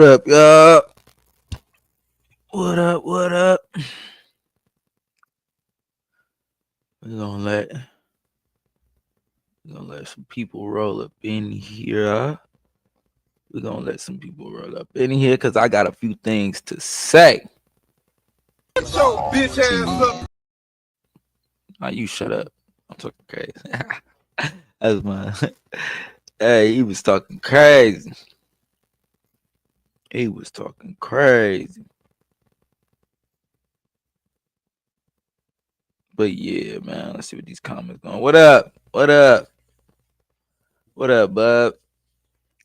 What up, y'all? What up? What up? We're gonna let some people roll up in here. We're gonna let some people roll up in here because I got a few things to say. Shut your bitch ass up. Now you shut up. I'm talking crazy. That's my hey, he was talking crazy. He was talking crazy. But yeah, man, let's see what these comments going. What up? What up? What up, bub?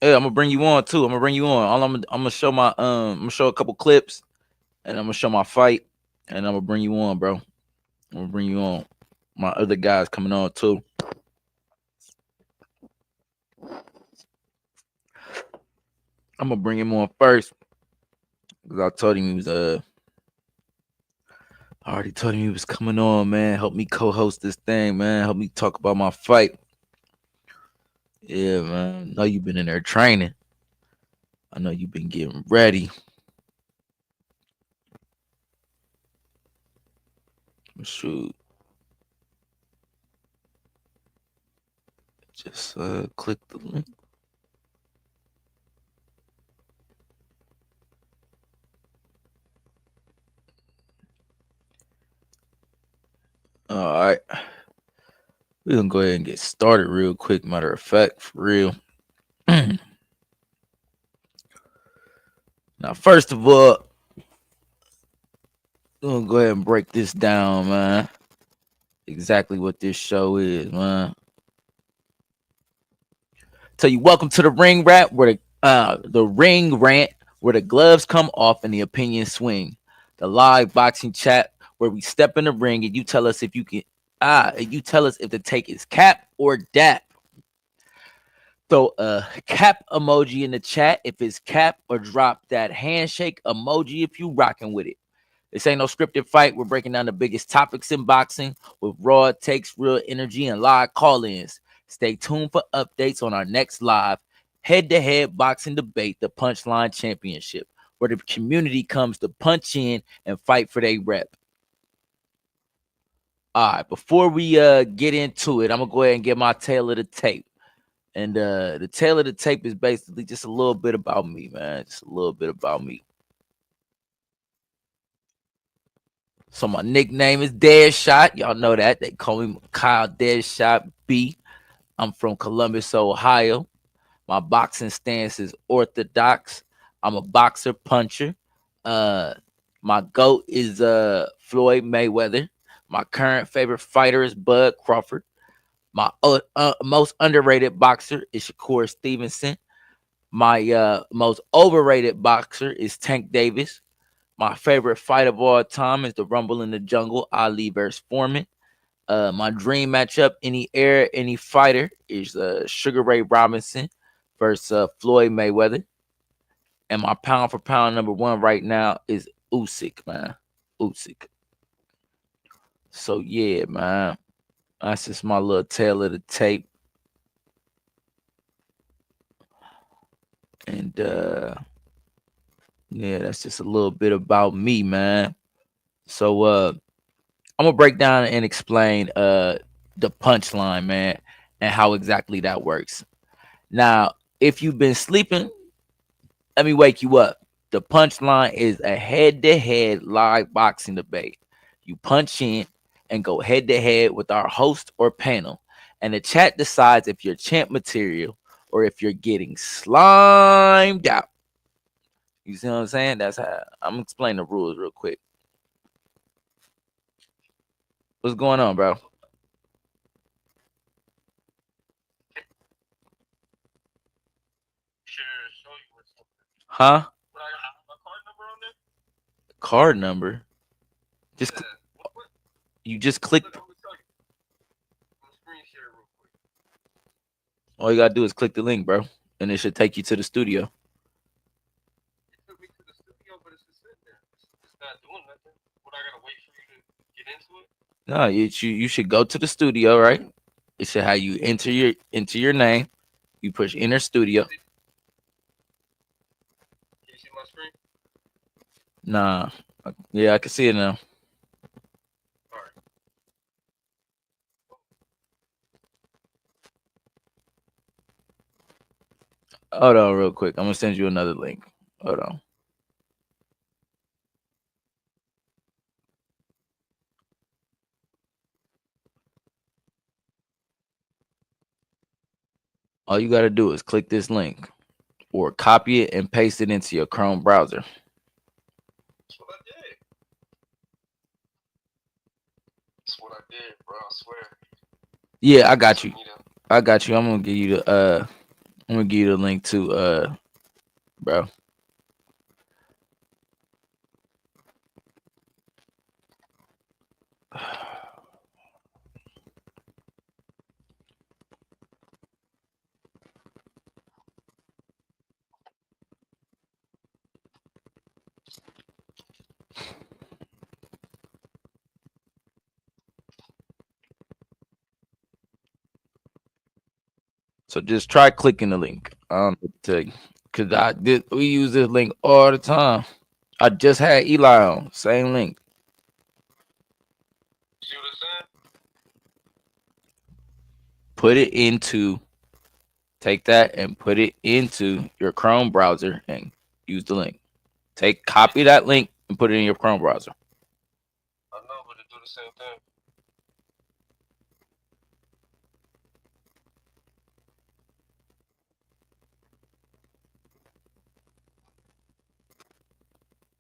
Hey, I'm gonna bring you on too. I'm gonna bring you on. I'm gonna show my I'm gonna show a couple clips, and I'm gonna show my fight, and I'm gonna bring you on, bro. I'm gonna bring you on. My other guys coming on too. I'm gonna bring him on first because I told him he was I already told him he was coming on, man. Help me co-host this thing, man. Help me talk about my fight. Yeah, man. I know you've been in there training. I know you've been getting ready. Shoot. Just click the link. All right. We're gonna go ahead and get started real quick. Matter of fact, for real. Now, first of all, we're gonna go ahead and break this down, man. Exactly what this show is, man. Tell you, welcome to the Ring Rant, where the Ring Rant, where the gloves come off and the opinions swing. The live boxing chat where we step in the ring and you tell us if you can you tell us if the take is cap or dap. Throw a cap emoji in the chat if it's cap, or drop that handshake emoji if you rocking with it. This ain't no scripted fight. We're breaking down the biggest topics in boxing with raw takes, real energy, and live call-ins. Stay tuned for updates on our next live head-to-head boxing debate, the Punchline Championship, where the community comes to punch in and fight for their rep. All right, before we get into it, I'm gonna go ahead and get my tail of the tape. And the tail of the tape is basically just a little bit about me, man. Just a little bit about me. So my nickname is DeadShot. Y'all know that. They call me Mykal DeadShot B. I'm from Columbus, Ohio. My boxing stance is orthodox. I'm a boxer puncher. My GOAT is Floyd Mayweather. My current favorite fighter is Bud Crawford. My most underrated boxer is Shakur Stevenson. My most overrated boxer is Tank Davis. My favorite fight of all time is the Rumble in the Jungle, Ali versus Foreman. My dream matchup, any era, any fighter, is Sugar Ray Robinson versus Floyd Mayweather. And my pound for pound number one right now is Usyk, man. Usyk. So yeah, man. That's just my little tail of the tape. And yeah, that's just a little bit about me, man. So I'm gonna break down and explain the punchline, man, and how exactly that works. Now, if you've been sleeping, let me wake you up. The punchline is a head-to-head live boxing debate. You punch in and go head-to-head with our host or panel, and the chat decides if you're champ material or if you're getting slimed out. You see what I'm saying? That's how I'm explaining the rules real quick. What's going on, bro? Huh? Card number? Just you just click. All you gotta do is click the link, bro, and it should take you to the studio. No, you should go to the studio, right? It should have you enter your name. You push enter studio. Nah. Yeah, I can see it now. Hold on real quick. I'm gonna send you another link. Hold on. All you gotta do is click this link or copy it and paste it into your Chrome browser. That's what I did. That's what I did, bro. I swear. Yeah, I got you. I got you. I'm gonna give you the link to bro. So just try clicking the link. I don't know what to tell you. Cause we use this link all the time. I just had Eli on. Same link. See what I'm saying? Put it into take that and put it into your Chrome browser and use the link. Copy that link and put it in your Chrome browser. I know, but it do the same thing.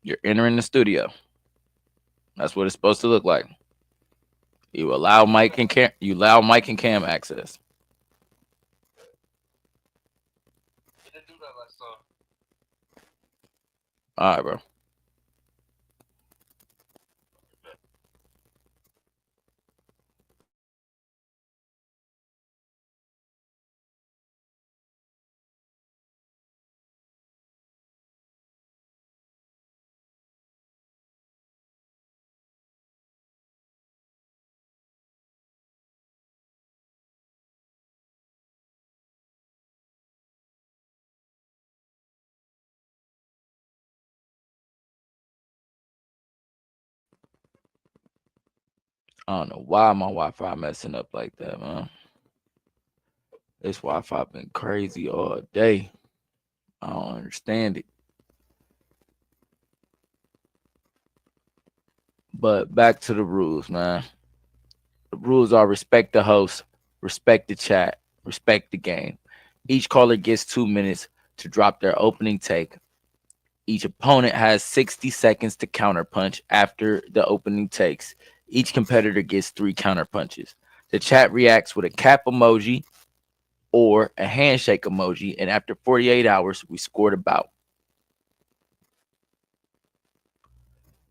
You're entering the studio. That's what it's supposed to look like. You allow mic and cam access. It didn't do that last time. All right, bro. I don't know why my Wi-Fi messing up like that, man. This Wi-Fi been crazy all day. I don't understand it. But back to the rules, man. The rules are respect the host, respect the chat, respect the game. Each caller gets 2 minutes to drop their opening take. Each opponent has 60 seconds to counterpunch after the opening takes. Each competitor gets 3 counterpunches. The chat reacts with a cap emoji or a handshake emoji, and after 48 hours, we scored a bout.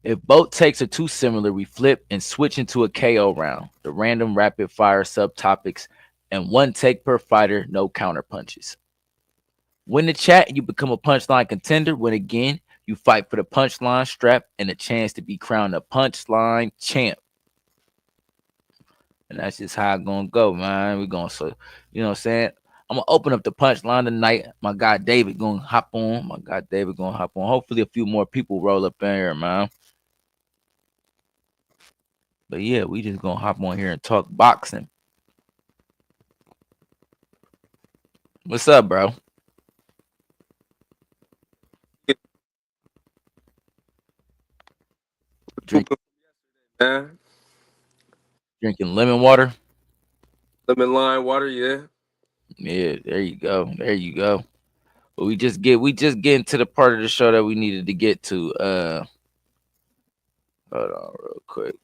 If both takes are too similar, we flip and switch into a KO round. The random rapid fire subtopics and 1 take per fighter, no counter punches. Win the chat, you become a punchline contender. Win again, you fight for the punchline strap and a chance to be crowned a punchline champ. And that's just how it's gonna go, man. We're gonna you know what I'm saying? I'm gonna open up the punchline tonight. My guy David gonna hop on. Hopefully a few more people roll up in here, man. But yeah, we just gonna hop on here and talk boxing. What's up, bro? Drink, Man. drinking lemon water. Lemon lime water, yeah. Yeah, there you go. But we just getting to the part of the show that we needed to get to. Hold on real quick.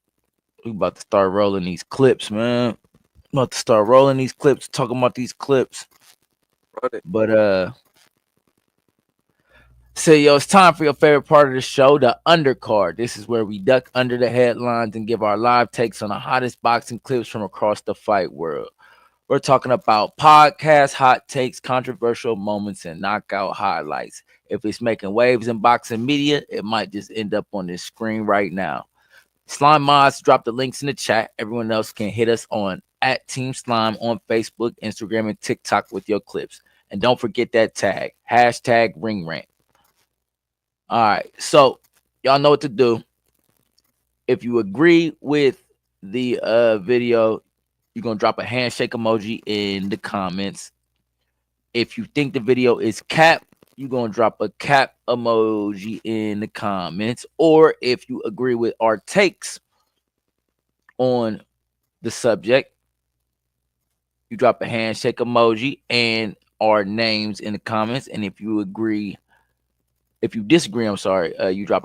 We about to start rolling these clips, man. Talking about these clips. Run it. But say, yo, it's time for your favorite part of the show, the undercard. This is where we duck under the headlines and give our live takes on the hottest boxing clips from across the fight world. We're talking about podcasts, hot takes, controversial moments, and knockout highlights. If it's making waves in boxing media, it might just end up on this screen right now. Slime Mods, drop the links in the chat. Everyone else can hit us on at Team Slime on Facebook, Instagram, and TikTok with your clips. And don't forget that tag, hashtag Ring Rant. All right, so Y'all know what to do. If you agree with the video, you're gonna drop a handshake emoji in the comments. If you think the video is cap, you're gonna drop a cap emoji in the comments. Or if you agree with our takes on the subject, you drop a handshake emoji and our names in the comments. And if you disagree, I'm sorry, you drop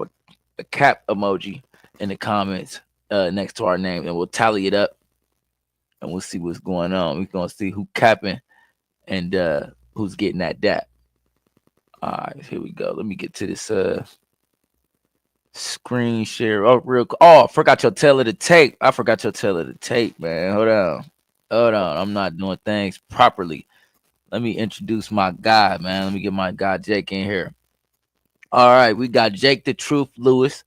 a cap emoji in the comments next to our name, and we'll tally it up and we'll see what's going on. We're gonna see who capping and who's getting that dap. All right, here we go. Let me get to this screen share. Oh, I forgot your tail of the tape. I forgot your tail of the tape, man. Hold on. Hold on. I'm not doing things properly. Let me introduce my guy, man. Let me get my guy Jake in here. All right, we got Jake the Truth Lewis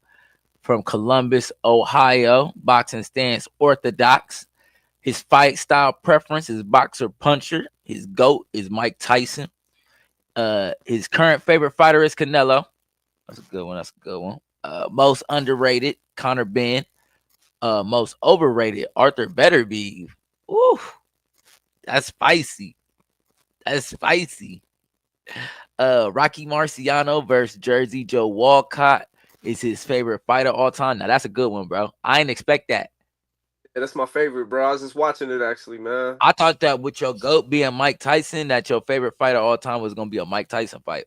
from Columbus, Ohio. Boxing stance orthodox. His fight style preference is boxer puncher. His GOAT is Mike Tyson. His current favorite fighter is Canelo. That's a good one. That's a good one. Most underrated, Conor Ben. Most overrated, Arthur Betterby. Ooh, that's spicy. That's spicy. Rocky Marciano versus Jersey Joe Walcott is his favorite fighter all time. Now that's a good one, bro. I didn't expect that. Yeah, that's my favorite, bro. I was just watching it actually, man. I thought that with your GOAT being Mike Tyson, that your favorite fighter all time was gonna be a Mike Tyson fight.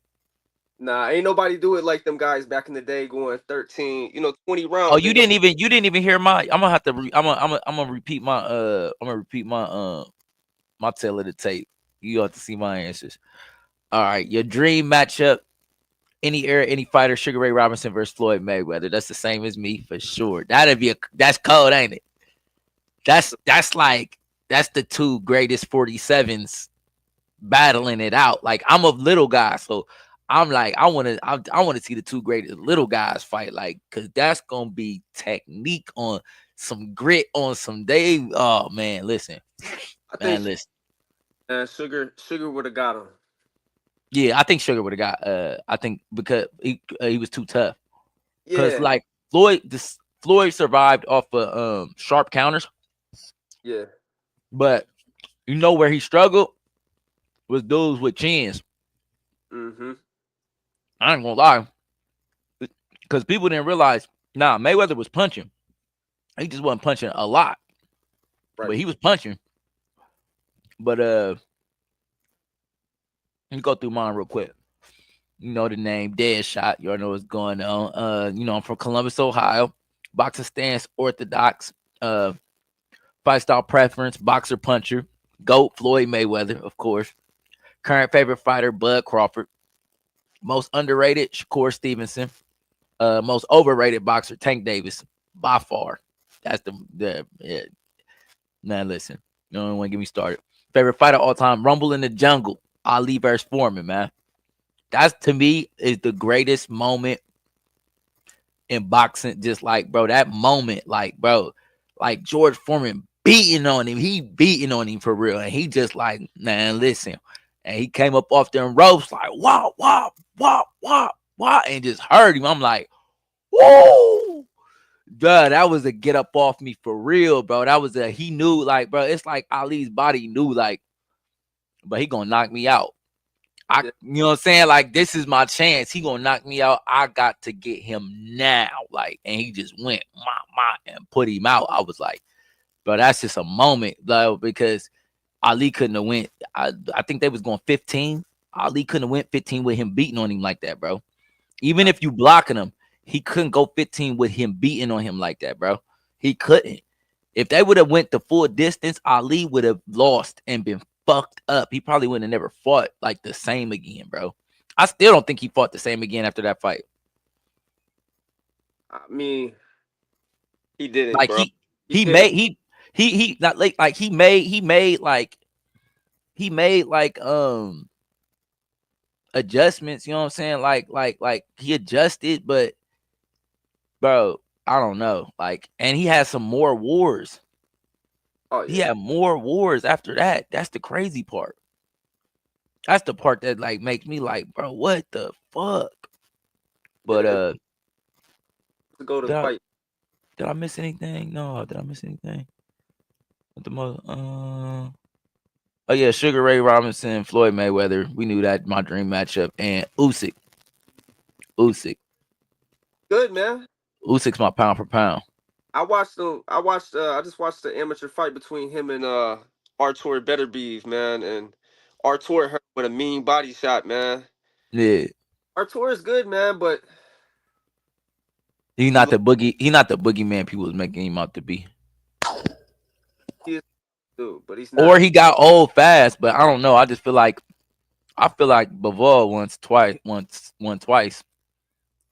Nah, ain't nobody do it like them guys back in the day, going 13, 20 Oh, rounds. you didn't even hear my. I'm gonna have to. I'm gonna repeat my. I'm gonna repeat my tail of the tape. You have to see my answers. All right, your dream matchup. Any era, any fighter, Sugar Ray Robinson versus Floyd Mayweather. That's the same as me for sure. That's cold, ain't it? That's the two greatest 47s battling it out. Like I'm a little guy, so I'm like I want to see the two greatest little guys fight, like, cause that's gonna be technique on some grit on some day. Oh man, listen, I man, think listen. Sugar would have got him. Yeah, I think Sugar would have got. I think because he was too tough. Cause Yeah, like Floyd survived off of sharp counters, yeah. but you know where he struggled was dudes with chins. Mm-hmm. I ain't gonna lie, because people didn't realize. Nah, Mayweather was punching. He just wasn't punching a lot, Right. but he was punching. But let me go through mine real quick. You know the name, DeadShot. You all know what's going on. I'm from Columbus, Ohio. Boxer stance orthodox. Uh, fight style preference, boxer puncher. GOAT Floyd Mayweather, of course. Current favorite fighter, Bud Crawford. Most underrated, Shakur Stevenson. Most overrated boxer, Tank Davis, by far. That's the yeah. Man, listen, you don't want to get me started. Favorite fighter all time, Rumble in the Jungle, Ali versus Foreman, man. That's to me is the greatest moment in boxing. Just like, bro, that moment, like, bro, like George Foreman beating on him. He beating on him for real. And he just like, man, listen. And he came up off them ropes like, wow, wow, wow, wow, wow, and just heard him. I'm like, whoa. Duh, that was a get up off me for real, bro. He knew, like, bro, it's like Ali's body knew, like, but he gonna knock me out. Yeah. You know what I'm saying? Like, this is my chance. He gonna knock me out. I got to get him now. Like, and he just went and put him out. I was like, bro, that's just a moment, though, because Ali couldn't have went. I think they was going 15. Ali couldn't have went 15 with him beating on him like that, bro. Even if you blocking him, he couldn't go 15 with him beating on him like that, bro. He couldn't. If they would have went the full distance, Ali would have lost and been fucked up. He probably would have never fought like the same again, bro. I still don't think he fought the same again after that fight. I mean, he didn't, Like bro. He he didn't. made he not like he made adjustments, you know what I'm saying? Like he adjusted, but bro, I don't know. Like, and he had some more wars. Oh He yeah. had more wars after that. That's the crazy part. That's the part that like makes me like, bro, what the fuck? But Yeah. to go to Did the I fight. did I miss anything? No, did I miss anything? What the most oh yeah, Sugar Ray Robinson, Floyd Mayweather. We knew that my dream matchup. And Usyk. Usyk. Good, man. Usyk's my pound for pound. I watched them. I watched. I just watched the amateur fight between him and Artur Beterbiev, man. And Artur hurt with a mean body shot, man. Yeah. Artur is good, man, but He's he not look the boogie. He's not the boogeyman people was making him out to be. he is dude, but he's Or not. he got old fast, but I don't know. I feel like Bivol won twice,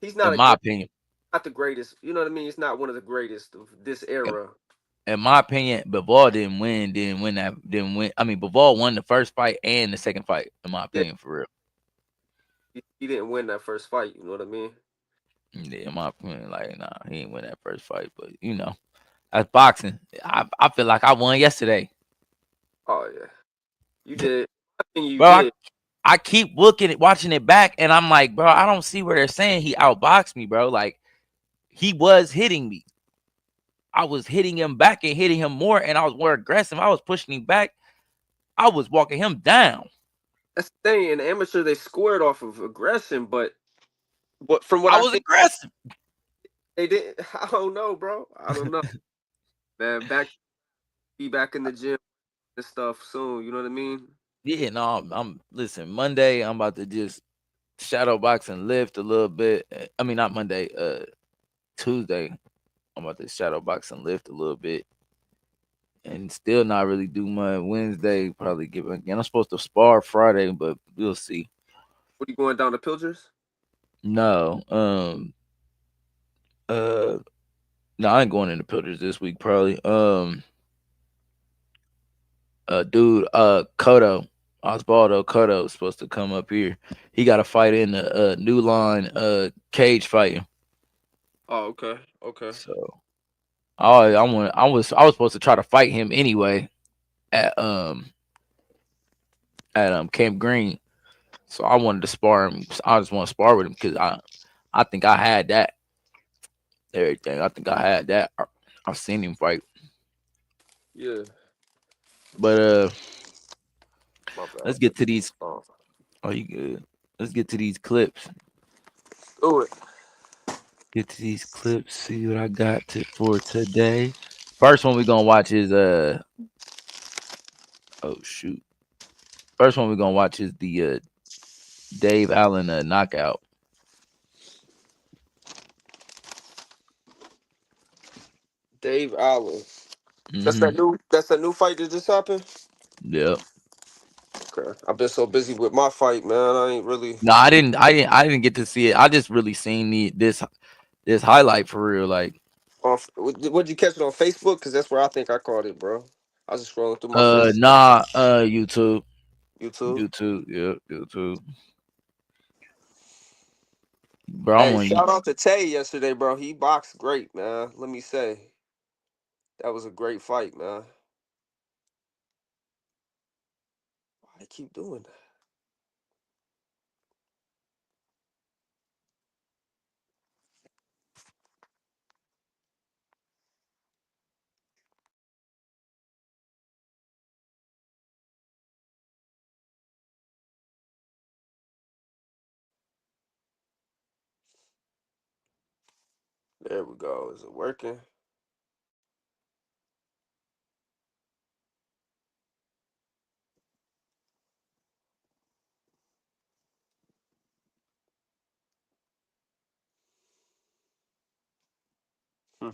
He's in not a my great. opinion. Not the greatest. You know what I mean? He's not one of the greatest of this In, era. in my opinion, Bivol didn't win. I mean, Bivol won the first fight and the second fight, in my Yeah, opinion, for real. he didn't win that first fight. You know what I mean? Yeah, in my opinion, like nah, he didn't win that first fight, but that's boxing. I feel like I won yesterday. Oh yeah, you did. I think you Bro, did. I keep watching it back, and I'm like, bro, I don't see where they're saying he outboxed me, bro. Like he was hitting me. I was hitting him back and hitting him more, and I was more aggressive. I was pushing him back. I was walking him down. That's the thing. In amateur, they scored off of aggression, but from what I I was see, aggressive. they didn't. I don't know, bro. I don't know, man. Be back in the gym and stuff soon. You know what I mean? Yeah, no, I'm listen. Monday, I'm about to just shadow box and lift a little bit. I mean, not Monday. Tuesday, I'm about to shadow box and lift a little bit, and still not really do much. Wednesday, probably give again. I'm supposed to spar Friday, but we'll see. What are you going down to Pilgers? No, uh, no, I ain't going into Pilgers this week. Probably, dude, Cotto, Osvaldo Cotto is supposed to come up here. He got a fight in the new line, cage fighting. Oh, okay, okay. So, I was supposed to try to fight him anyway at Camp Green. So I wanted to spar him. I just want to spar with him because I think I had that everything. I think I had that. I've seen him fight, Yeah, but my bad. let's get to these. Oh, Oh, you good? Let's get to these clips. do it. Get to these clips. See what I got for today. First one we're gonna watch is oh shoot. First one we're gonna watch is the Dave Allen knockout. Dave Allen. That's Mm-hmm. that new. That's that new fight that just happened. Yep. Okay. I've been so busy with my fight, man. I ain't really. No, I didn't get to see it. I just really seen this highlight for real. Like Would you catch it on Facebook? Because that's where I think I caught it, bro. I was just scrolling through my face. nah, YouTube. YouTube. YouTube, yep, YouTube. Bro, I'm Hey, on you. shout out to Tay yesterday, bro. He boxed great, man. Let me say that was a great fight, man. Why they keep doing that? There we go. Is it working? Hmm.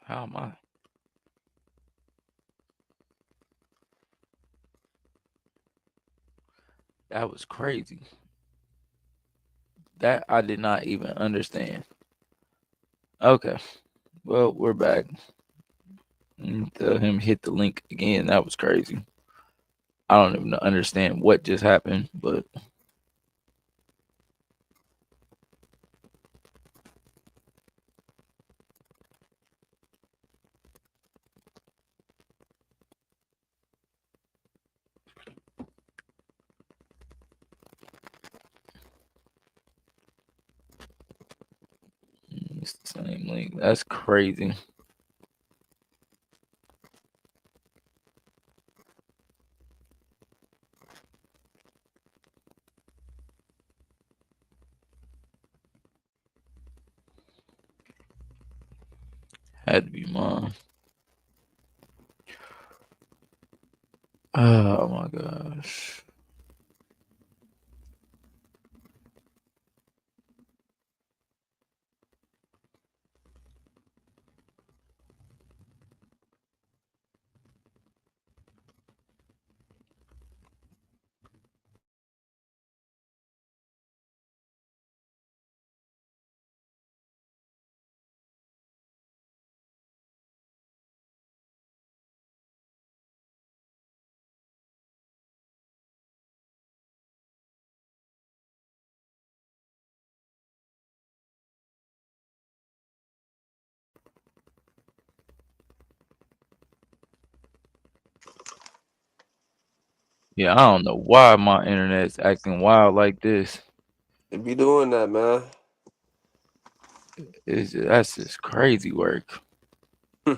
How am I? That was crazy. That I did not even understand. Okay. Well, we're back. Tell him hit the link again. That was crazy. I don't even understand what just happened, but it's the same link. That's crazy. Had to be mine. Oh my gosh. Yeah, I don't know why my internet's acting wild like this. They be doing that, man. That's just crazy work. Hmm.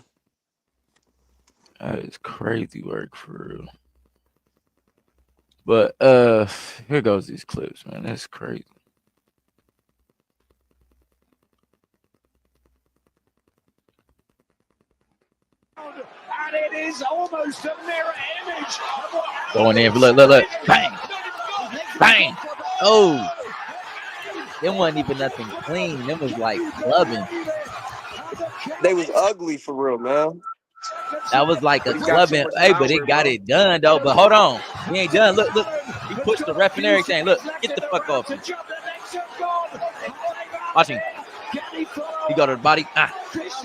That is crazy work for real. But here goes these clips, man. That's crazy. And it is almost a mirror image of what Going in, look, bang, bang. Oh, it wasn't even nothing clean. It was like clubbing. They was ugly for real, man. That was like a But he got too clubbing. much Hey, but it power, got bro. it done though. But hold on, he ain't done. Look. He pushed the ref and everything. Look, get the fuck off me. Watch him. He got to the body.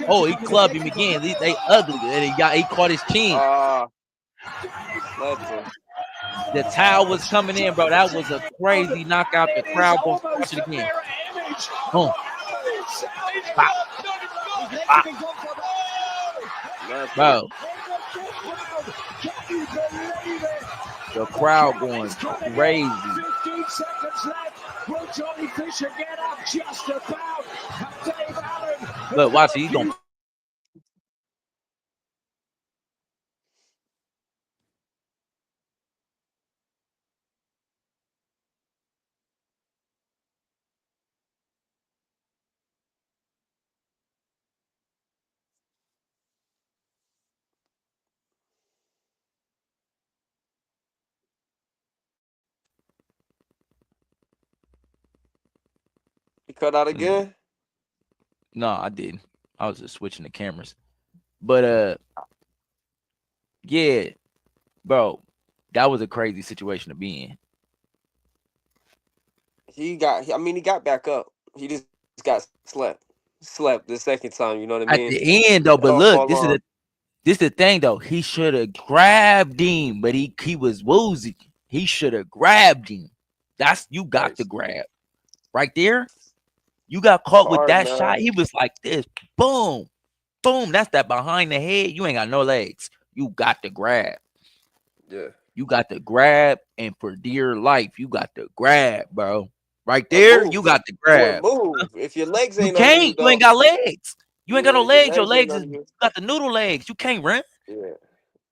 Oh, he clubbed him again. They ugly. And he caught his chin. Left him. The towel was coming in, bro. That was a crazy knockout. The crowd gonna watch it again. Boom. Pop. Pop. Bro. The crowd going crazy. 15 seconds left. Will Johnny Fisher get up just about? Dave Allen. Look, watch it. He's gonna. He cut out again? No, I didn't. I was just switching the cameras. But yeah, bro, that was a crazy situation to be in. He got back up. He just got slept the second time, you know what I At mean? the end though, but All look, this on. is the thing though. He should have grabbed him, but he was woozy. He should have grabbed him. That's you got to grab right there. You got caught with Hard, that man. shot. He was like this, boom, boom. That's that behind the head. You ain't got no legs. You got to grab. Yeah. You got to grab, and for dear life, you got to grab, bro. Right A there, you move. got to Do a grab. move. If your legs You ain't under you, can't. You ain't though. got legs. You ain't got no Yeah, your legs. Your legs ain't legs is under you you. got the noodle legs. You can't run. Yeah.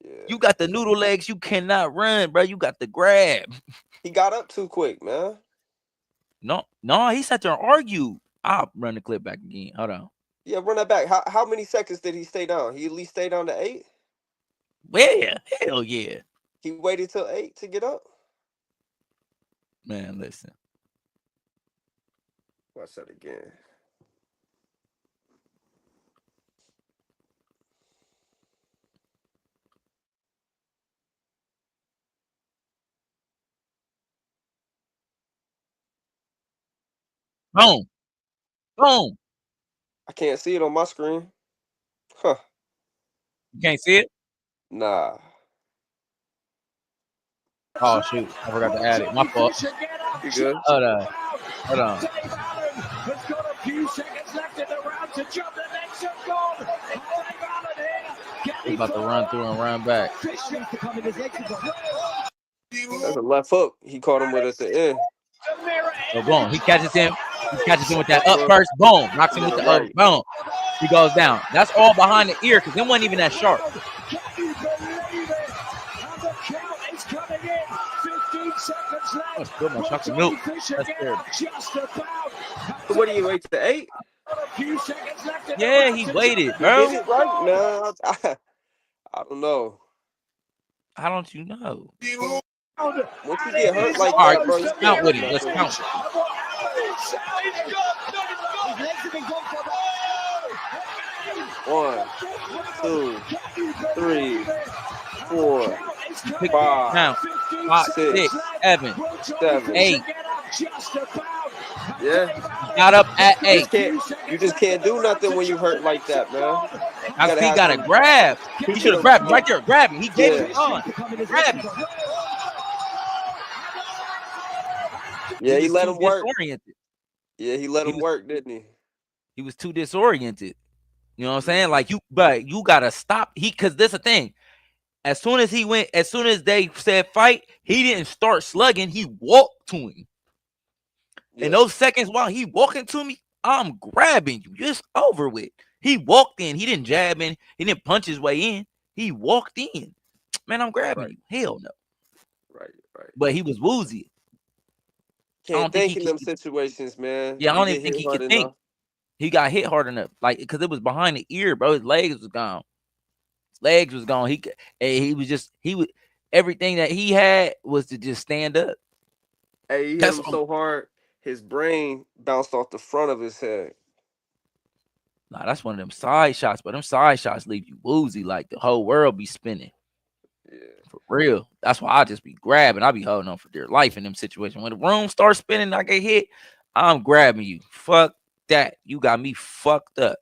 Yeah. You got the noodle legs. You cannot run, bro. You got to grab. He got up too quick, man. No, he sat there and argued. I'll run the clip back again. Hold on. Yeah, run that back. How many seconds did he stay down? He at least stayed down to 8? Yeah, hell yeah. He waited till 8 to get up? Man, listen. Watch that again. Boom. Boom. I can't see it on my screen. Huh. You can't see it? Nah. Oh, shoot. I forgot to add it. My fault. You good? Hold on. Hold on. Dave Allen has got a few seconds left in the round to jump the next and gone. Dave Allen here. He's about to run through and run back. That's a left hook. He caught him with at the end. So boom. He catches him. He catches him with that up first. Boom. Knocks him with the over. Boom. He goes down. That's all behind the ear because it wasn't even that sharp. Can you believe it? And the count is coming in. 15 seconds left. That's good, my chocolate milk. That's good. Just about. So what do you wait to 8? A few seconds left. Yeah, he waited, He bro. did it right now. I don't know. How don't you know? Once you get hurt like All right, that, bro, let's count with him. Let's count. 1, 2, 3, 4, Pick 5, count. 5, 6, 7, 7. 8. Yeah. Got up at 8. You just can't do nothing when you hurt like that, man. He got to grab. He should have grabbed him right there. Grab him. He gave him on. Grab him. Yeah, he let him work. Disoriented. Yeah, he let him work, didn't he? He was too disoriented. You know what I'm saying? Like but you gotta stop. Cause this a thing. As soon as they said fight, he didn't start slugging. He walked to him. Yeah. In those seconds while he walking to me, I'm grabbing you. Just over with. He walked in. He didn't jab in. He didn't punch his way in. He walked in. Man, I'm grabbing you. Hell no. Right. But he was woozy. Can't think in them situations, man. Yeah, I don't even think he could think. He got hit hard enough, like because it was behind the ear, bro. His legs was gone. He was everything that he had was to just stand up. Hey, he hit him so hard, his brain bounced off the front of his head. Nah, that's one of them side shots, but them side shots leave you woozy, like the whole world be spinning. Yeah. For real. That's why I just be grabbing. I be holding on for dear life in them situations. When the room starts spinning, I get hit, I'm grabbing you. Fuck that. You got me fucked up.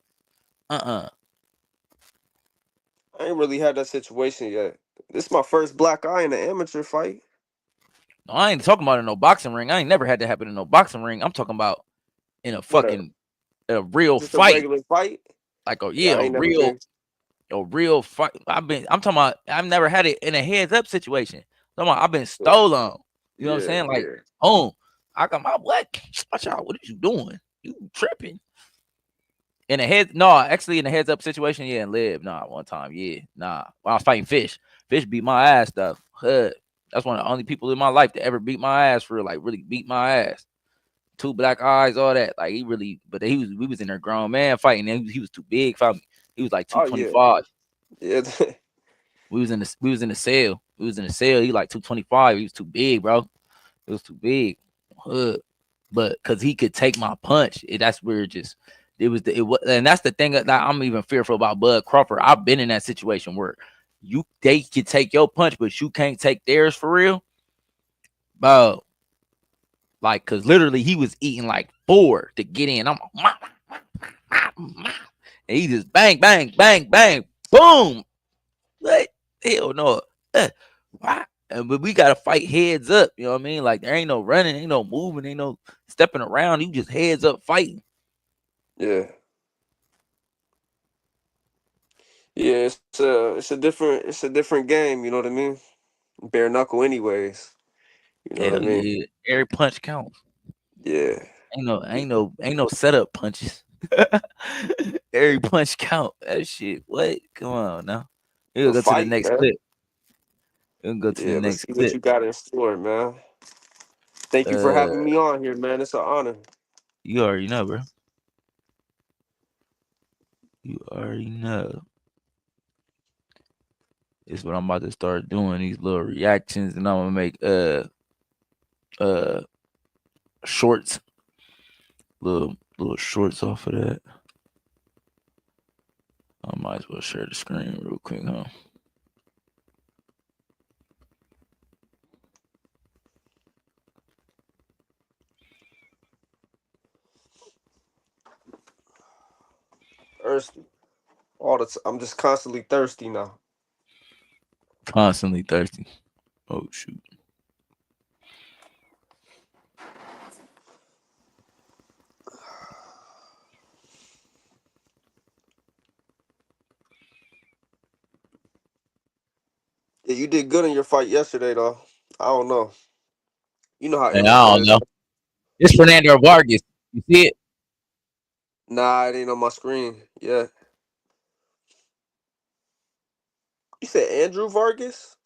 I ain't really had that situation yet. This is my first black eye in an amateur fight. No, I ain't talking about in no boxing ring. I ain't never had that happen in no boxing ring. I'm talking about in a fucking a real fight. A regular fight? Like a real fight. I'm talking about I've never had it in a heads up situation. I've been stolen. You know what I'm saying? Like, I got my what? Watch out, what are you doing? You tripping. In a head, actually in a heads up situation, yeah, and live. One time, yeah. When I was fighting Fish. Fish beat my ass stuff. That's one of the only people in my life that ever beat my ass for like really beat my ass. 2 black eyes, all that. Like we was in there grown man fighting, and he was too big for me. He was like 225. Yeah. we was in the cell. We was in the cell. He like 225. He was too big, bro. It was too big. But because he could take my punch, that's where and that's the thing that I'm even fearful about Bud Crawford. I've been in that situation where they can take your punch, but you can't take theirs for real. Bro. Like, cause literally he was eating like 4 to get in. I'm like, and he just bang, bang, bang, bang, boom. What? Hell no. But we gotta fight heads up. You know what I mean? Like there ain't no running, ain't no moving, ain't no stepping around. You just heads up fighting. Yeah. Yeah, it's a different game. You know what I mean? Bare knuckle, anyways. You know what I mean? Yeah. Every punch counts. Yeah. Ain't no setup punches. Every punch count. That shit. What? Come on now. We'll go to the next clip. We'll go to the next clip. What you got in store, man. Thank you for having me on here, man. It's an honor. You already know, bro. You already know. It's what I'm about to start doing, these little reactions, and I'm gonna make shorts. Little shorts off of that. I might as well share the screen real quick, huh? Thirsty. All the I'm just constantly thirsty now. Constantly thirsty. Oh shoot. Yeah, you did good in your fight yesterday, though. I don't know. You know how And amateur I don't is. know. It's Fernando Vargas. You see it? Nah, it ain't on my screen. Yeah. You said Andrew Vargas?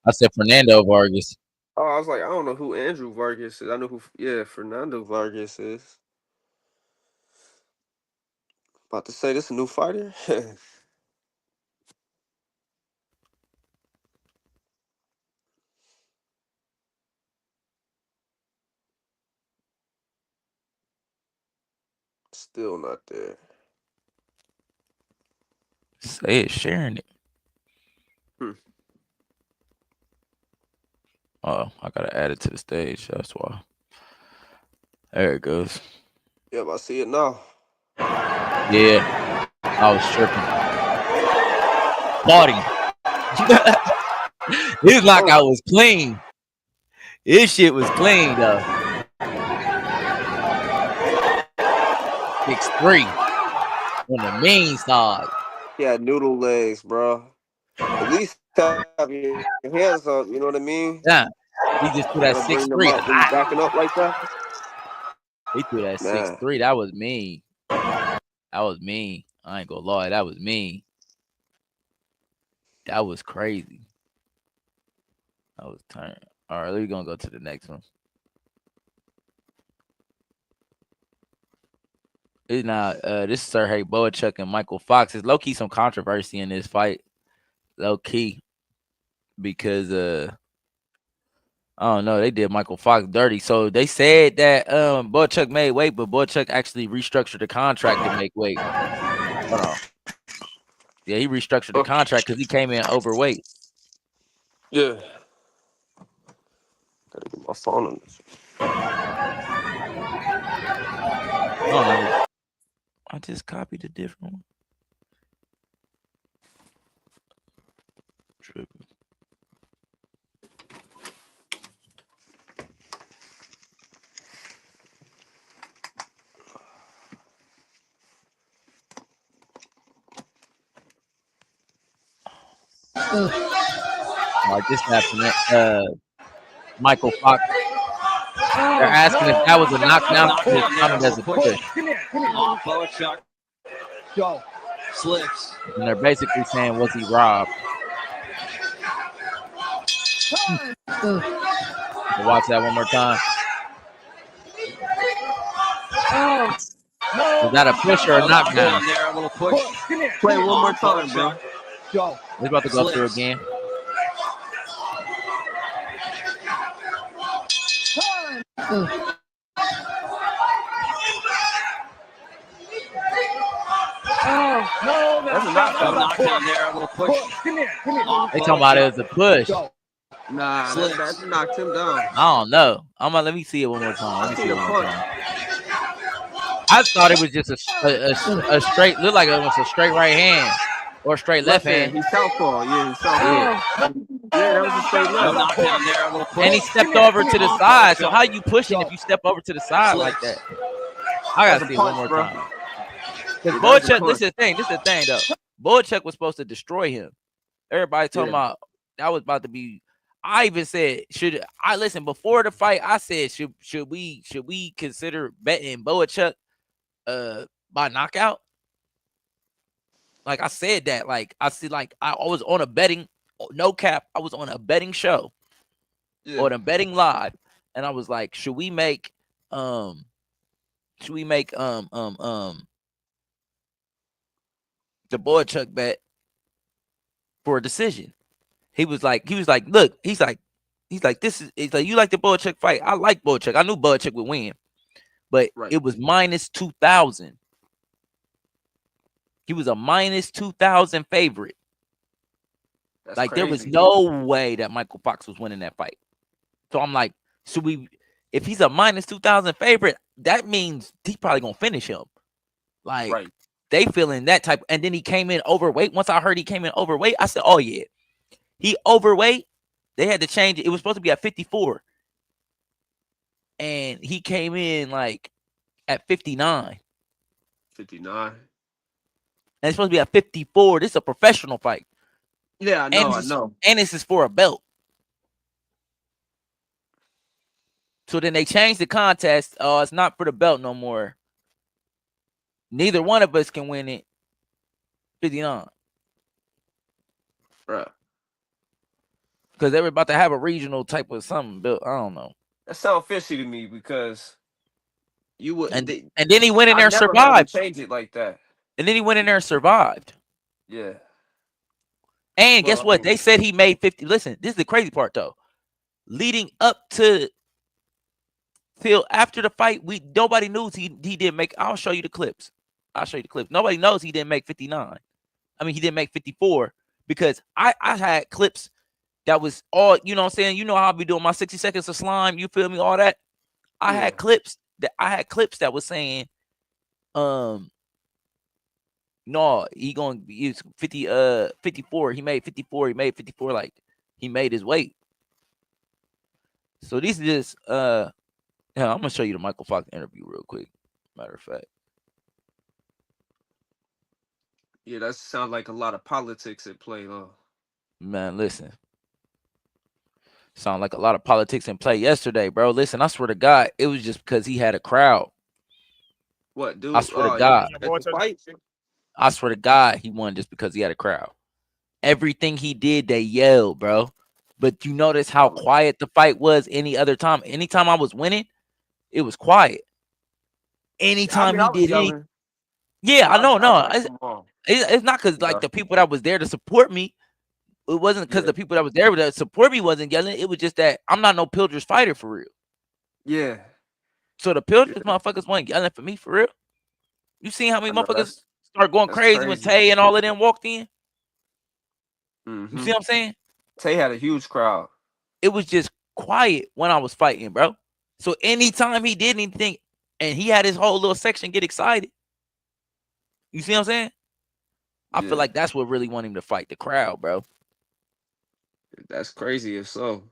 I said Fernando Vargas. Oh, I was like, I don't know who Andrew Vargas is. I know who, yeah, Fernando Vargas is. About to say this a new fighter? Still not there. Say it, sharing it. Oh, I gotta add it to the stage. That's why. There it goes. Yep, I see it now. Yeah, I was tripping. Party. His knockout was clean. His shit was clean though. 6'3" on the mean side. Yeah, noodle legs, bro. At least have your hands up. You know what I mean? Yeah, he just threw that Gotta bring them 6'3" up when you hot. backing up like that. He threw that Man. 6'3". That was mean. That was mean. I ain't gonna lie. That was mean. That was crazy. That was turn. All right, we're gonna go to the next one. It's not. This is Serhi Bohachuk and Mykal Fox. It's low key some controversy in this fight. Low key, because I don't know. They did Mykal Fox dirty. So they said that Bohachuk made weight, but Bohachuk actually restructured the contract to make weight. Hold on. Yeah, he restructured the contract because he came in overweight. Yeah. Gotta get my phone on this. Hold on. I just copied a different one. Tripping. Like this happened. Mykal Fox. They're asking if that was a knockdown or just counted as a push. Bohachuk. Go. Slips. And they're basically saying, was he robbed? We'll watch that one more time. Was that a push or a knockdown? There, a little push. Play one more time, bro. Go. We're about to go through again. That's a knockdown there, a little push. They talking about it as a push. Nah, that knocked him down. I don't know. Let me see it one more time. Let me see it one more time. I thought it was just a straight, looked like it was a straight right hand or a straight left hand. He's southpaw. Yeah, he's southpaw. Yeah, that was a straight left. Knockdown there, a little push. And he stepped over to the side. So how you pushing if you step over to the side like that? I gotta see it one more time. Because Bohachuk, this is the thing though. Bohachuk was supposed to destroy him. Everybody talking about that was about to be. I even said, should I listen before the fight? I said, should we consider betting Bohachuk by knockout? Like I said that. Like I see, like I was on a betting, no cap. I was on a betting show, on a betting live, and I was like, should we make the Bohachuk bet for a decision? He was like, look, he's like, he's like, you like the Bohachuk fight? I like Bohachuk. I knew Bohachuk would win, but it was minus 2,000. He was a minus 2,000 favorite. That's like crazy. There was no way that Mykal Fox was winning that fight. So I'm like, should we? If he's a minus 2,000 favorite, that means he's probably gonna finish him. Like they feeling that type. And then he came in overweight. Once I heard he came in overweight, I said, oh yeah, he overweight. They had to change it. It was supposed to be at 54. And he came in like at 59. 59. And it's supposed to be at 54. This is a professional fight. Yeah, I know. And this is for a belt. So then they changed the contest. Oh, it's not for the belt no more. Neither one of us can win it. 59. Bruh. Because they were about to have a regional type of something built. I don't know. That sounds fishy to me because you would. And then he went in there and never heard them survived. change it like that. And then he went in there and survived. Yeah. And guess what? They said he made 50. Listen, this is the crazy part though. Leading up to till after the fight, nobody knows he didn't make. I'll show you the clips. Nobody knows he didn't make 59. I mean, he didn't make 54 because I had clips that was all, you know what I'm saying? You know how I be doing my 60 seconds of slime, you feel me? All that. I had clips that was saying, no, he gonna use 54. He made 54. He made 54. Like he made his weight. So these are just I'm gonna show you the Mykal Fox interview real quick. Matter of fact. Yeah, that sounds like a lot of politics at play, huh? Man, listen. Sound like a lot of politics in play yesterday, bro. Listen, I swear to God, it was just because he had a crowd. What, dude? I swear to God. Yeah, I swear to God, he won just because he had a crowd. Everything he did, they yelled, bro. But you notice how quiet the fight was any other time. Anytime I was winning, it was quiet. Anytime he did anything. Yeah, I know. No, it's not because like the people that was there to support me. It wasn't because the people that was there to support me wasn't yelling. It was just that I'm not no Pilgers fighter for real. Yeah. So the Pilgers motherfuckers weren't yelling for me for real. You seen how many motherfuckers start going crazy when Tay and all of them walked in? You see what I'm saying? Tay had a huge crowd. It was just quiet when I was fighting, bro. So anytime he did anything and he had his whole little section get excited. You see what I'm saying? I feel like that's what really want him to fight the crowd, bro. That's crazy if so.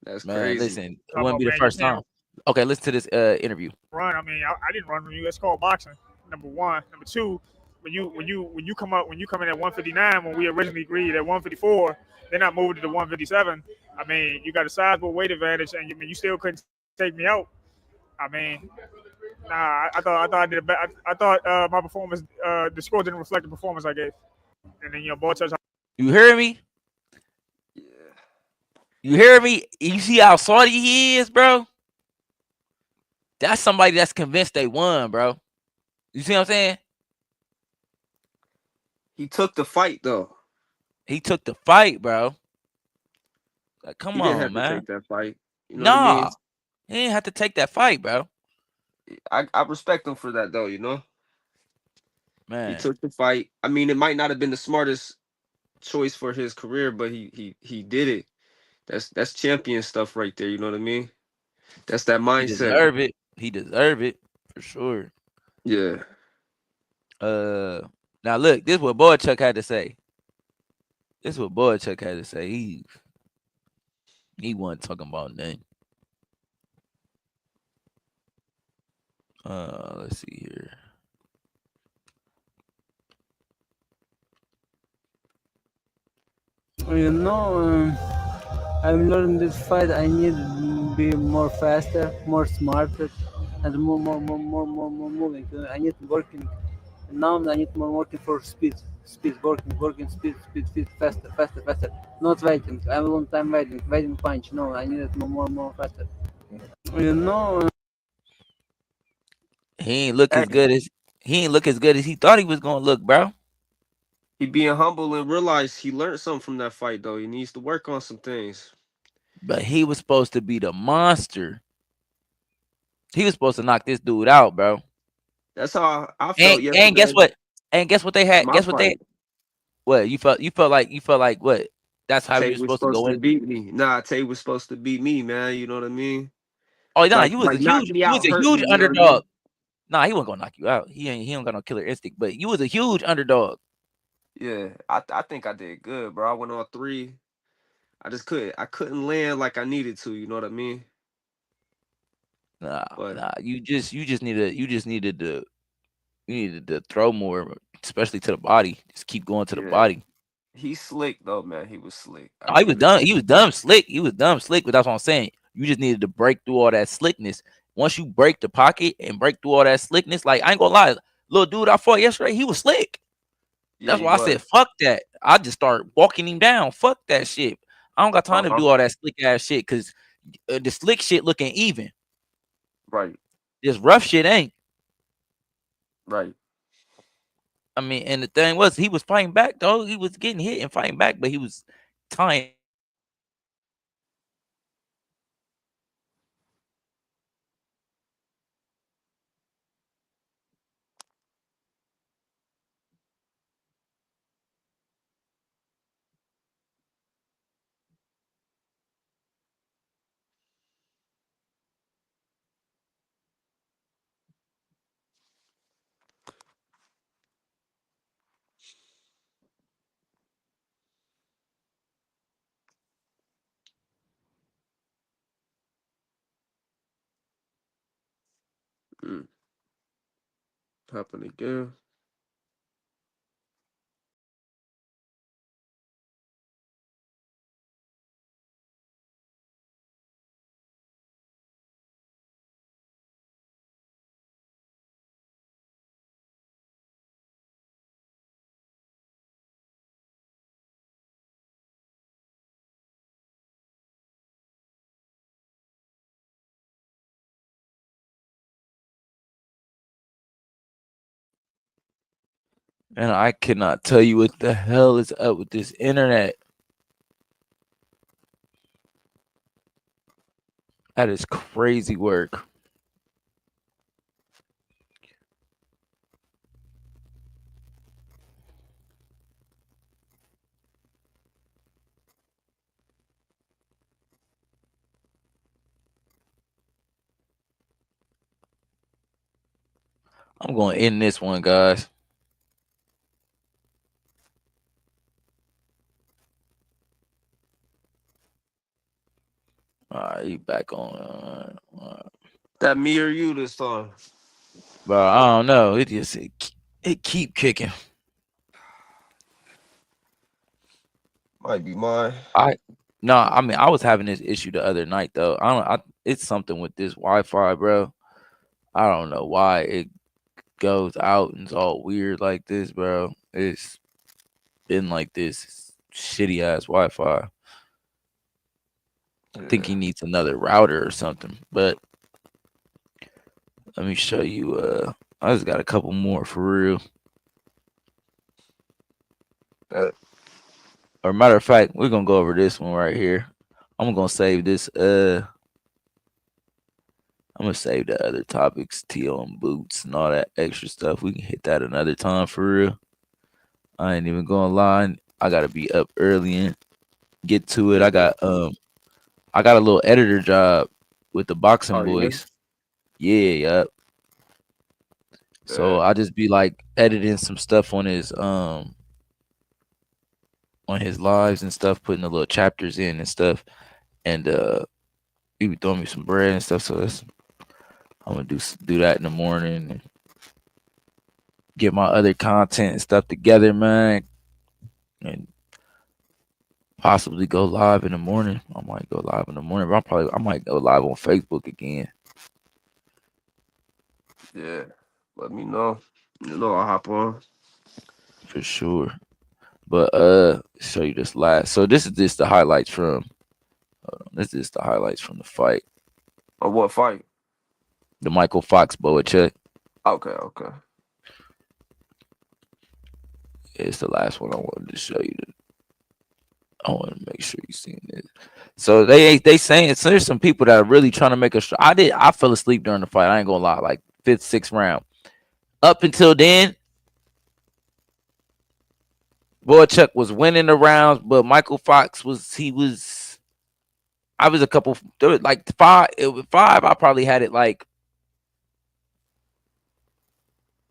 That's Man, crazy. Listen, it wouldn't be the first time. Okay, listen to this interview. Run. I mean, I didn't run from you. It's called boxing. Number one. Number two, when you come in at 159, when we originally agreed at 154, then I moved it to 157. I mean, you got a sizable weight advantage, and you still couldn't take me out. I mean, nah, I thought I did better. I thought my performance, the score didn't reflect the performance I gave. And then Bohachuk. You hear me? Yeah. You hear me? You see how salty he is, bro? That's somebody that's convinced they won, bro. You see what I'm saying? He took the fight, though. He took the fight, bro. Like, come on, man. He didn't have to take that fight. You know nah, what I mean? He didn't have to take that fight, bro. I respect him for that, though, you know? Man. He took the fight. I mean, it might not have been the smartest choice for his career, but he did it. That's champion stuff right there, you know what I mean? That's that mindset. He deserve it for sure. Yeah. Now look, this is what Bohachuk had to say. He wasn't talking about nothing. Let's see here. You know, I'm learning this fight. I need to be more faster, more smarter, and more moving. I need working. Now I need more working for speed, working, speed, faster. Not waiting. I'm a long time waiting punch. No, I need it more faster. You know. He ain't look as good as he thought he was gonna look, bro. He being humble and realized he learned something from that fight, though. He needs to work on some things. But he was supposed to be the monster. He was supposed to knock this dude out, bro. That's how I felt. And guess what? And guess what they had? Guess what they? What you felt? You felt like what? That's how he was supposed to go in. Beat me. Nah, Tay was supposed to beat me, man. You know what I mean? Oh, nah, you was a huge underdog. Nah, he wasn't gonna knock you out. He don't got no killer instinct. But you was a huge underdog. Yeah, I think I did good, bro. I went on 3. I couldn't land like I needed to. You know what I mean? Nah, But nah. You needed to throw more, especially to the body. Just keep going to the yeah, body. he's slick though, man. He was slick. I No, he was give it dumb. to He him. was dumb slick. He was dumb slick. But that's what I'm saying. You just needed to break through all that slickness. Once you break the pocket and break through all that slickness, like I ain't gonna lie, little dude I fought yesterday, he was slick. Yeah, That's he why I said was. fuck that. I just start walking him down. Fuck that shit. I don't got time to Uh-huh. do all that slick ass shit because the slick shit looking even. Right, This rough shit ain't. right. I mean, and the thing was, he was fighting back though. He was getting hit and fighting back, but he was tying. Mm. Happened again. And I cannot tell you what the hell is up with this internet. That is crazy work. I'm going to end this one, guys. All right, you back on. That me or you this time? But I don't know. It keep kicking. Might be mine. No, I mean I was having this issue the other night though. It's something with this Wi-Fi, bro. I don't know why it goes out and it's all weird like this, bro. It's been like this shitty ass Wi-Fi. I think he Yeah. needs another router or something. But let me show you. I just got a couple more for real. Uh, Or matter of fact, we're gonna go over this one right here. I'm gonna save this. I'm gonna save the other topics, TO and boots and all that extra stuff. We can hit that another time for real. I ain't even gonna lie. I gotta be up early and get to it. yeah. I got a little editor job with the boxing Oh yeah. boys. Yeah, yup. So Yeah. I just be like editing some stuff on his lives and stuff, putting the little chapters in and stuff. And he be throwing me some bread and stuff. So I'm gonna do that in the morning and get my other content and stuff together, man. And possibly go live in the morning. I might go live in the morning, but I might go live on Facebook again. Yeah. Let me know. You know I'll hop on. For sure. But show you this last. So this is just the highlights from this is the highlights from the fight. Or what fight? The Mykal Fox Bohachuk. Okay, okay. It's the last one I wanted to show you. I want to make sure you seen this. So they saying so there's some people that are really trying to make a. I fell asleep during the fight. I ain't gonna lie. Like fifth, sixth round. Up until then, Bohachuk was winning the rounds, but Mykal Fox was. I was a couple. There was like five. It was five. I probably had it like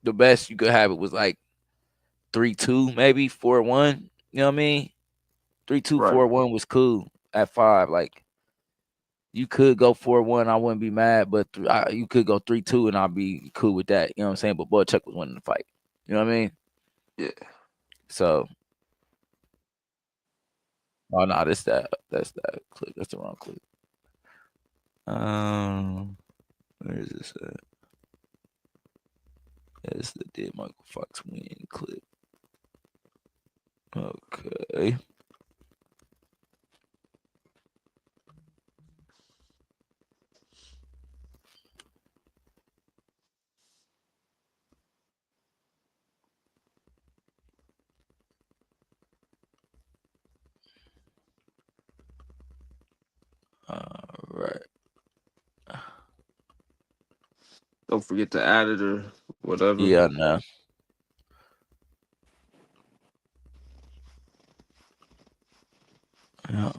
the best you could have it was like 3-2, maybe 4-1. You know what I mean? 3-2, Right. 4-1 was cool at 5. Like you could go 4-1, I wouldn't be mad, but you could go 3-2 and I'll be cool with that. You know what I'm saying? But Bohachuk was winning the fight. You know what I mean? Yeah. So, oh no, that's that clip. That's the wrong clip. Where is this at? That's the dead Mykal Fox win clip. Okay. All right. Don't forget to add it or whatever. Yeah, no. Yeah,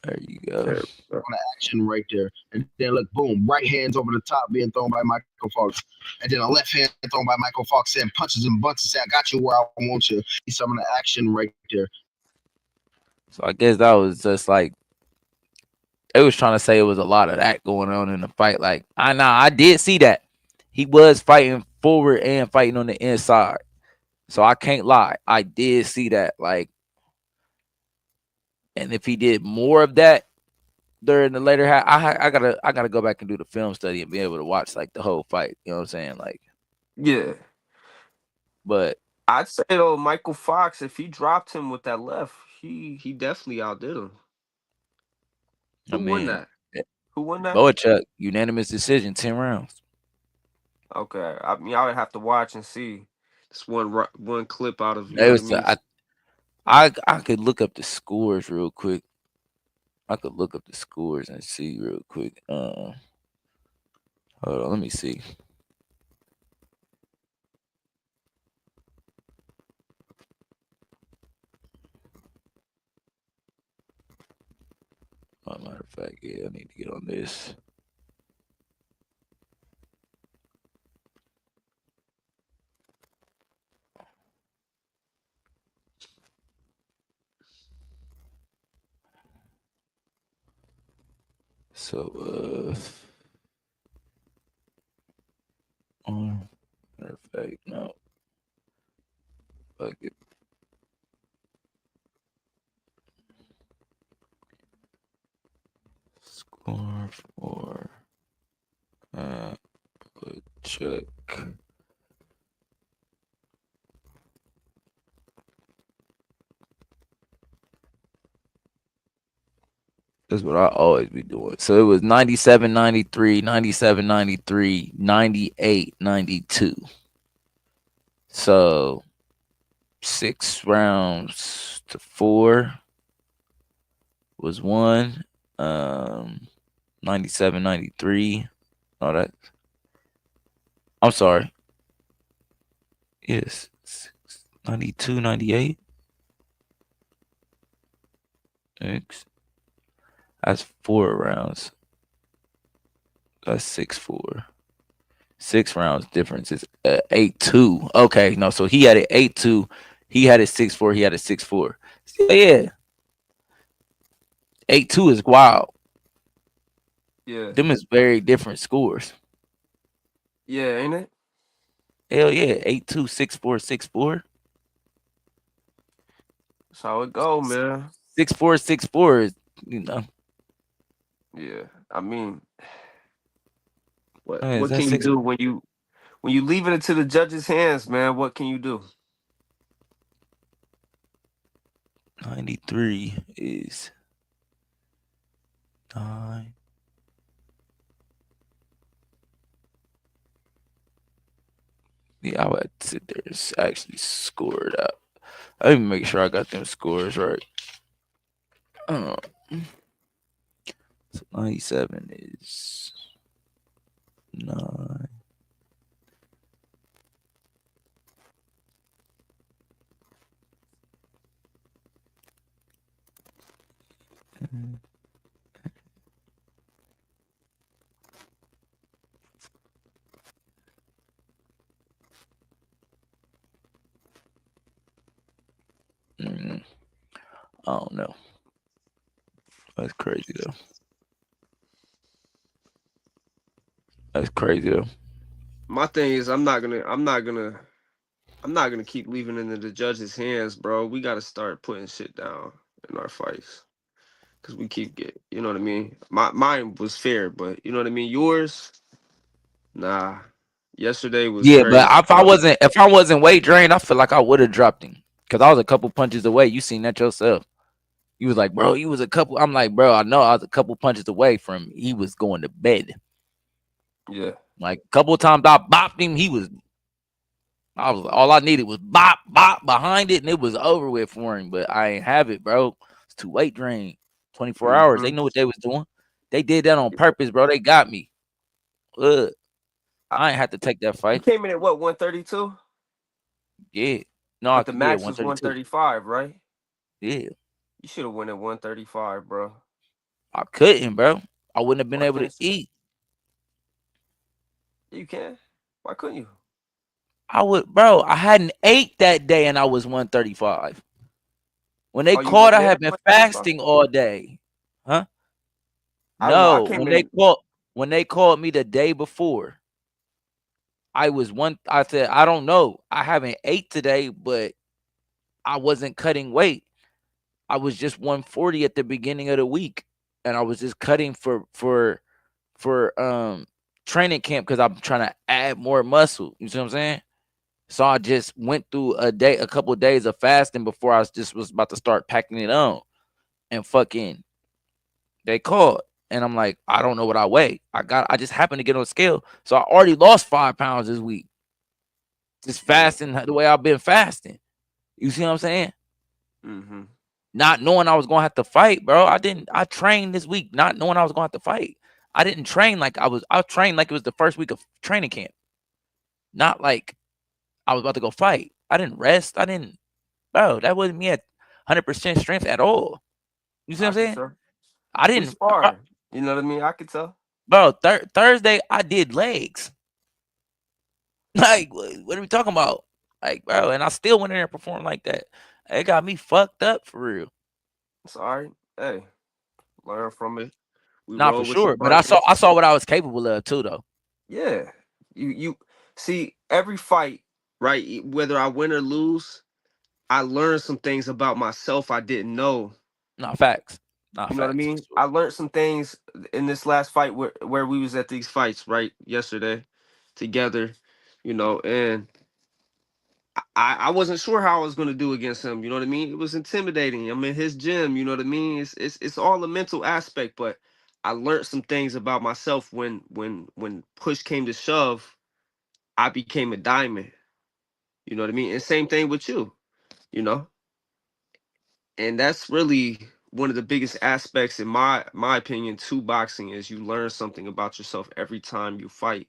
there you go. There. On the action right there. And then look, boom, right hands over the top being thrown by Mykal Fox. And then a left hand thrown by Mykal Fox and punches and bunts and say, I got you where I want you. See some of the action right there. So I guess that was just like they was trying to say it was a lot of that going on in the fight. Like I did see that. He was fighting forward and fighting on the inside. So I can't lie. I did see that. Like, and if he did more of that during the later half, I gotta go back and do the film study and be able to watch like the whole fight. You know what I'm saying? Like, Yeah. but I'd say though, Mykal Fox, if he dropped him with that left, he definitely outdid him. I Who won mean, that? Who won that? Bohachuk, unanimous decision, 10 rounds. Okay. I mean, I would have to watch and see. Just one clip out of, you It know what I was mean? I could look up the scores real quick. I could look up the scores and see real quick. Hold on, let me see. Matter of fact, yeah, I need to get on this. So, matter of fact, no. Fuck it. Score for check. That's what I always be doing. So it was 97, 93, 97, 93, 98, 92. So 6 rounds to 4 was one. 97, 93. Oh, that. I'm sorry. Yes. 92, 98. That's 4 rounds. That's 6-4. 6 rounds difference is 8-2. Okay, no, so he had it 8-2. He had it 6-4. He had it 6-4. So yeah. 8-2 is wild. Yeah. Them is very different scores. Yeah, ain't it? Hell yeah. 8-2, 6-4, 6-4. That's how it go, man. 6-4, 6-4 is, you know. Yeah. I mean, Is what that can you 6? do when you leave it into the judge's hands, man? What can you do? 93 is 9. Yeah, I would sit there and actually score it out. I even make sure I got them scores right. So 97 is 9. I don't know. That's crazy though. That's crazy though. My thing is, I'm not gonna keep leaving it in the judges' hands, bro. We gotta start putting shit down in our fights. Cause we keep you know what I mean? Mine was fair, but you know what I mean? Yours, nah. Yesterday was Yeah, but crazy, bro. if I wasn't weight drained, I feel like I would have dropped him. Cause I was a couple punches away. You seen that yourself. You was like, bro, he was a couple. I'm like, bro, I know I was a couple punches away from he was going to bed. Yeah. Like a couple of times I bopped him, I was all I needed was bop behind it, and it was over with for him. But I ain't have it, bro. It's too weight drain. 24 hours. They Mm-hmm. knew what they was doing. They did that on purpose, bro. They got me. Ugh. I ain't had to take that You fight. came in at what, 132? Yeah. No, But the yeah, max was 132. 135, right? Yeah. You should have went at 135, bro. I couldn't, bro. I wouldn't have been Why able to can't eat. you? You can. Why couldn't you? I would, bro. I hadn't ate that day and I was 135. When they Oh, you called, wasn't I there had at been 135? fasting all day. Huh? I don't know. I No, came in. when they called me the day before, I said, I don't know. I haven't ate today, but I wasn't cutting weight. I was just 140 at the beginning of the week. And I was just cutting for training camp because I'm trying to add more muscle. You see what I'm saying? So I just went through a couple of days of fasting before I was about to start packing it on. And fucking they called. And I'm like, I don't know what I weigh. I just happened to get on scale. So I already lost 5 pounds this week. Just fasting the way I've been fasting. You see what I'm saying? Mm-hmm. Not knowing I was gonna have to fight, bro. I trained this week, not knowing I was gonna have to fight. I didn't train like I trained like it was the first week of training camp. Not like I was about to go fight. I didn't rest. Bro, that wasn't me at 100% strength at all. You see what I I'm can saying? tell. I We didn't, sparring. You know what I mean? I could tell. bro. Thursday I did legs. Like, what are we talking about? Like, bro, and I still went in there and performed like that. It got me fucked up for real. It's all right. Hey, learn from it. We Not for roll with some sure, but I punches. saw what I was capable of too, though. Yeah. You see every fight, right? Whether I win or lose, I learned some things about myself I didn't know. Not facts. Not You know what I facts for mean? sure. I learned some things in this last fight where we was at these fights, right? Yesterday together, and I wasn't sure how I was gonna do against him, you know what I mean? It was intimidating. I'm in his gym, you know what I mean? It's all a mental aspect, but I learned some things about myself when push came to shove, I became a diamond. You know what I mean? And same thing with you, you know? And that's really one of the biggest aspects in my opinion to boxing is you learn something about yourself every time you fight.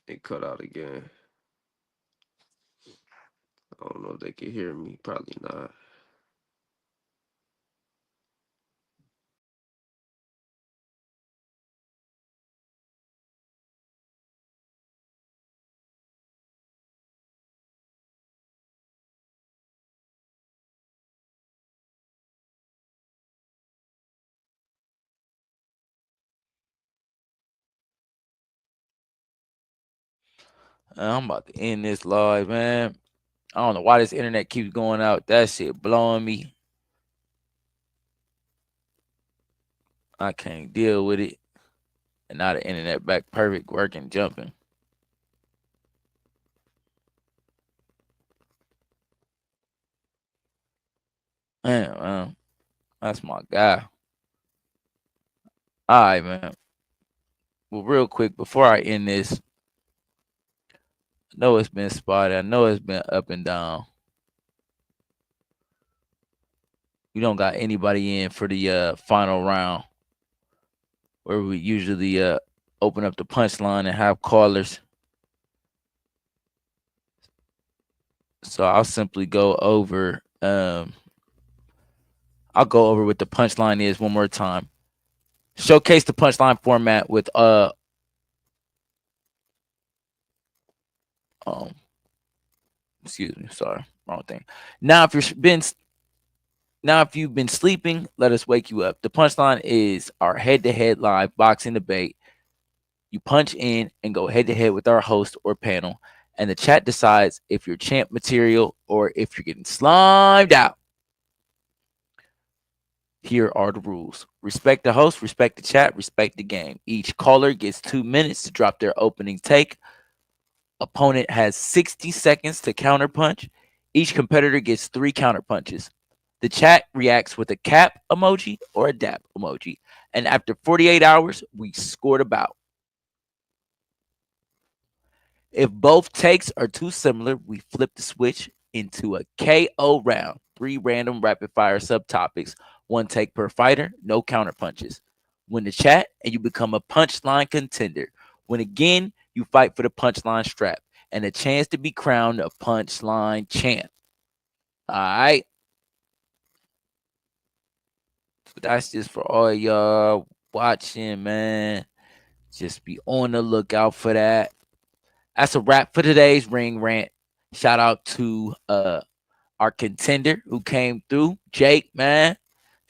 It cut out again. I don't know if they can hear me. Probably not. I'm about to end this live, man. I don't know why this internet keeps going out. That shit blowing me. I can't deal with it. And now the internet back perfect, working, jumping. Man, that's my guy. All right, man. Well, real quick, before I end this, I know it's been spotty. I know it's been up and down. We don't got anybody in for the final round where we usually open up the punchline and have callers. So I'll simply go over I'll go over what the punchline is one more time. Showcase the punchline format with um Excuse me, sorry, wrong thing. Now if you've been sleeping, let us wake you up. The punchline is our head-to-head live boxing debate. You punch in and go head-to-head with our host or panel, and the chat decides if you're champ material or if you're getting slimed out. Here are the rules. Respect the host, respect the chat, respect the game. Each caller gets 2 minutes to drop their opening take. Opponent has 60 seconds to counterpunch. Each competitor gets 3 counterpunches. The chat reacts with a cap emoji or a dap emoji. And after 48 hours, we score the bout. If both takes are too similar, we flip the switch into a KO round. 3 random rapid fire subtopics, 1 take per fighter, no counterpunches. Win the chat and you become a punchline contender. Win again, you fight for the punchline strap and a chance to be crowned a punchline champ. All right. So that's just for all y'all watching, man. Just be on the lookout for that. That's a wrap for today's Ring Rant. Shout out to our contender who came through, Jake, man.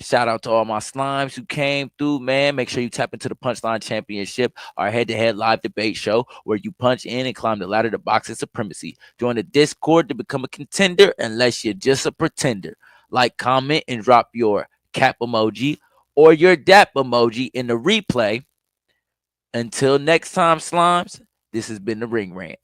Shout out to all my slimes who came through, man. Make sure you tap into the Punchline Championship, our head-to-head live debate show where you punch in and climb the ladder to boxing supremacy. Join the Discord to become a contender unless you're just a pretender. Like, comment, and drop your cap emoji or your dap emoji in the replay. Until next time, slimes, this has been the Ring Rant.